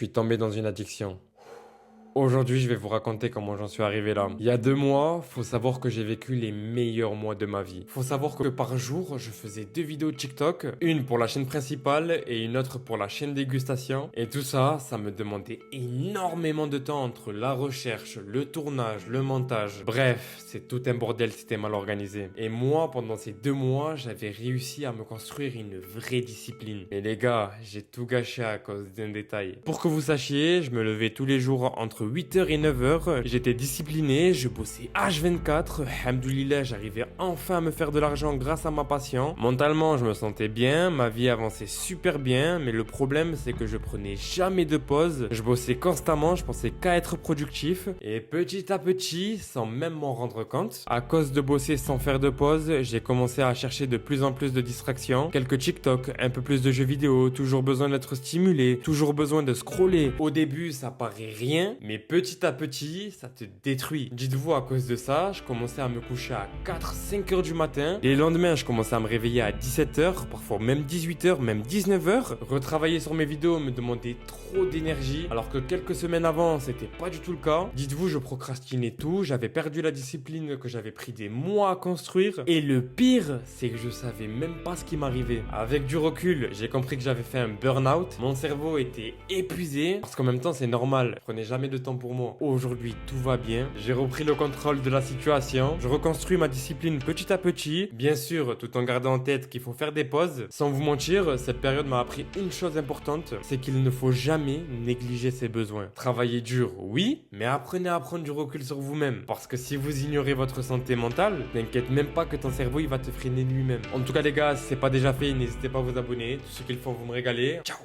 suis tombé dans une addiction. Aujourd'hui, je vais vous raconter comment j'en suis arrivé là. Il y a 2 mois, faut savoir que j'ai vécu les meilleurs mois de ma vie. Faut savoir que par jour, je faisais 2 vidéos TikTok, une pour la chaîne principale et une autre pour la chaîne dégustation. Et tout ça, ça me demandait énormément de temps entre la recherche, le tournage, le montage. Bref, c'est tout un bordel, c'était mal organisé. Et moi, pendant ces 2 mois, j'avais réussi à me construire une vraie discipline. Et les gars, j'ai tout gâché à cause d'un détail. Pour que vous sachiez, je me levais tous les jours entre 8h et 9h, j'étais discipliné, je bossais H24, alhamdoulilah, j'arrivais enfin à me faire de l'argent grâce à ma passion. Mentalement, je me sentais bien, ma vie avançait super bien, mais le problème c'est que je prenais jamais de pause, je bossais constamment, je pensais qu'à être productif, et petit à petit, sans même m'en rendre compte, à cause de bosser sans faire de pause, j'ai commencé à chercher de plus en plus de distractions, quelques TikTok, un peu plus de jeux vidéo, toujours besoin d'être stimulé, toujours besoin de scroller. Au début, ça paraît rien, mais petit à petit, ça te détruit. Dites-vous, à cause de ça, je commençais à me coucher à 4-5 heures du matin. Les lendemains, je commençais à me réveiller à 17h, parfois même 18h, même 19h. Retravailler sur mes vidéos me demandait trop d'énergie, alors que quelques semaines avant, c'était pas du tout le cas. Dites-vous, je procrastinais tout, j'avais perdu la discipline que j'avais pris des mois à construire. Et le pire, c'est que je savais même pas ce qui m'arrivait. Avec du recul, j'ai compris que j'avais fait un burn-out. Mon cerveau était épuisé, parce qu'en même temps, c'est normal. Je prenais jamais de temps pour moi. Aujourd'hui, tout va bien. J'ai repris le contrôle de la situation. Je reconstruis ma discipline petit à petit. Bien sûr, tout en gardant en tête qu'il faut faire des pauses. Sans vous mentir, cette période m'a appris une chose importante, c'est qu'il ne faut jamais négliger ses besoins. Travailler dur, oui, mais apprenez à prendre du recul sur vous-même. Parce que si vous ignorez votre santé mentale, t'inquiète même pas que ton cerveau il va te freiner lui-même. En tout cas les gars, si c'est pas déjà fait, n'hésitez pas à vous abonner. Tout ce qu'il faut, vous me régaler. Ciao!